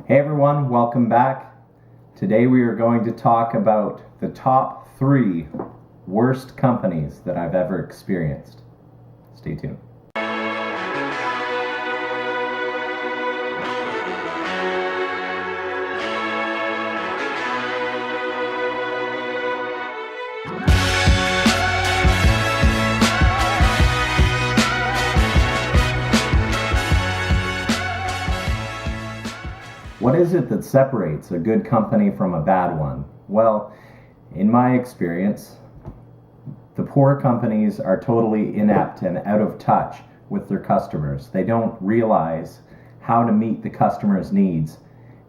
Hey everyone, welcome back. Today we are going to talk about the top 3 worst companies that I've ever experienced. Stay tuned. What is it that separates a good company from a bad one? Well, in my experience, the poor companies are totally inept and out of touch with their customers. They don't realize how to meet the customer's needs.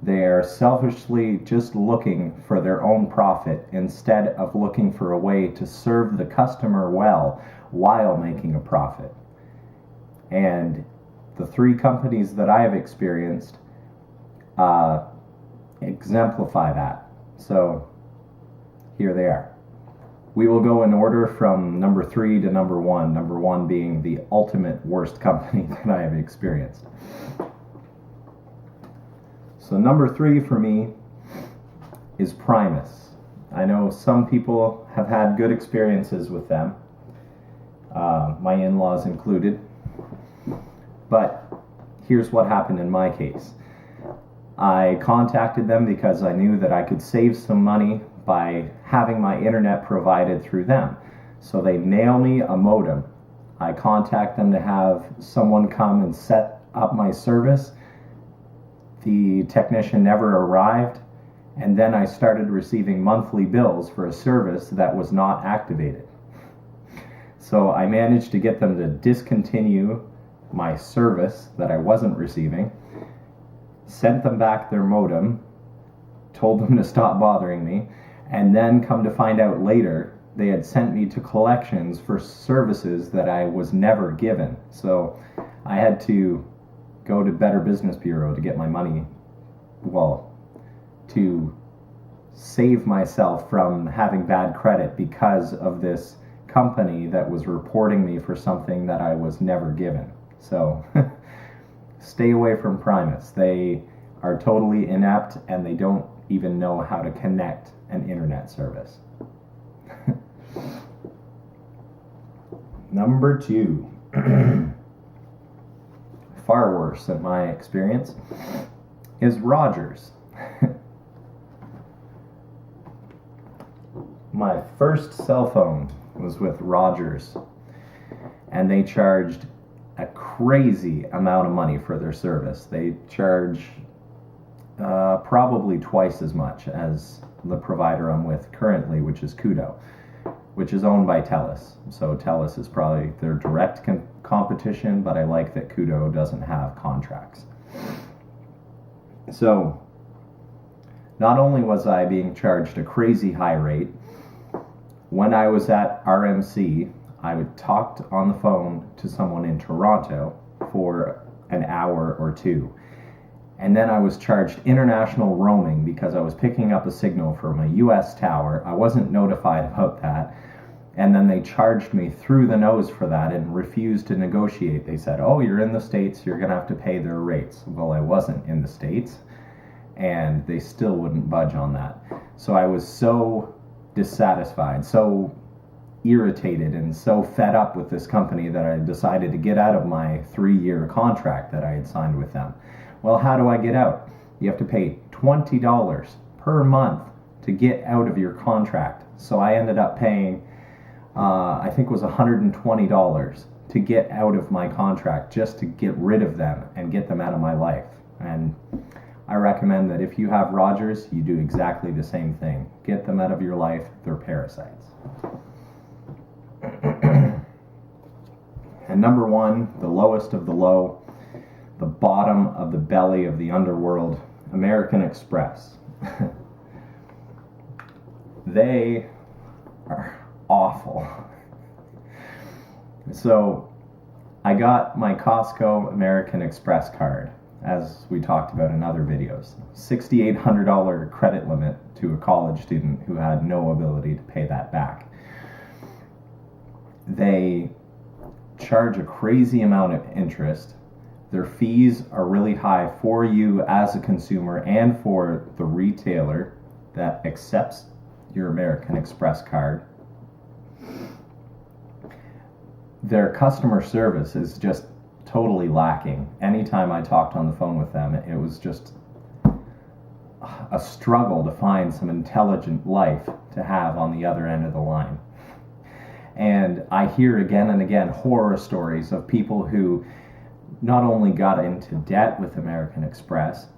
They are selfishly just looking for their own profit instead of looking for a way to serve the customer well while making a profit. And the 3 companies that I have experienced exemplify that. So here they are. We will go in order from number 3 to number 1. Number 1 being the ultimate worst company that I have experienced. So number 3 for me is Primus. I know some people have had good experiences with them, my in-laws included. But here's what happened in my case. I contacted them because I knew that I could save some money by having my internet provided through them. So they mail me a modem. I contact them to have someone come and set up my service. The technician never arrived, and then I started receiving monthly bills for a service that was not activated. So I managed to get them to discontinue my service that I wasn't receiving, sent them back their modem, told them to stop bothering me, and then come to find out later they had sent me to collections for services that I was never given. So I had to go to Better Business Bureau to get my money, to save myself from having bad credit because of this company that was reporting me for something that I was never given. So stay away from Primus. They are totally inept and they don't even know how to connect an internet service. Number 2, far worse in my experience, is Rogers. My first cell phone was with Rogers, and they charged a crazy amount of money for their service. They charge probably twice as much as the provider I'm with currently, which is Kudo, which is owned by TELUS. So TELUS is probably their direct competition, but I like that Kudo doesn't have contracts. So not only was I being charged a crazy high rate, when I was at RMC, I would talk on the phone to someone in Toronto for an hour or 2. And then I was charged international roaming because I was picking up a signal from a US tower. I wasn't notified about that. And then they charged me through the nose for that and refused to negotiate. They said, oh, you're in the States, you're going to have to pay their rates. Well, I wasn't in the States, and they still wouldn't budge on that. So I was so dissatisfied, so irritated and so fed up with this company that I decided to get out of my 3-year contract that I had signed with them. Well, how do I get out? You have to pay $20 per month to get out of your contract. So I ended up paying, I think it was $120 to get out of my contract, just to get rid of them and get them out of my life. And I recommend that if you have Rogers, you do exactly the same thing. Get them out of your life. They're parasites. And number 1, the lowest of the low, the bottom of the belly of the underworld, American Express. They are awful. So I got my Costco American Express card, as we talked about in other videos. $6,800 credit limit to a college student who had no ability to pay that back. They charge a crazy amount of interest. Their fees are really high for you as a consumer and for the retailer that accepts your American Express card. Their customer service is just totally lacking. Anytime I talked on the phone with them, it was just a struggle to find some intelligent life to have on the other end of the line. And I hear again and again horror stories of people who not only got into debt with American Express,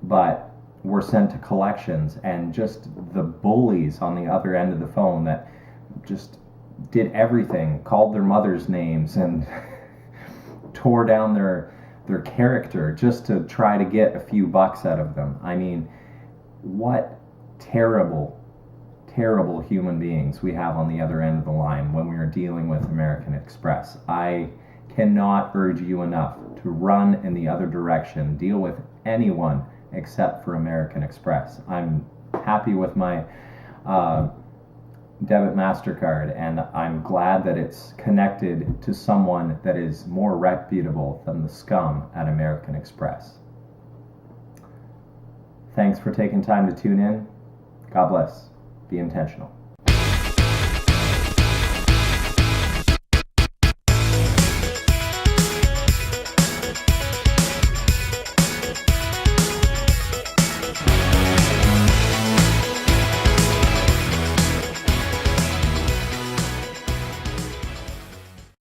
but were sent to collections, and just the bullies on the other end of the phone that just did everything, called their mother's names, and tore down their character just to try to get a few bucks out of them. I mean, what terrible, terrible human beings we have on the other end of the line when we are dealing with American Express. I cannot urge you enough to run in the other direction. Deal with anyone except for American Express. I'm happy with my debit MasterCard, and I'm glad that it's connected to someone that is more reputable than the scum at American Express. Thanks for taking time to tune in. God bless. Be intentional.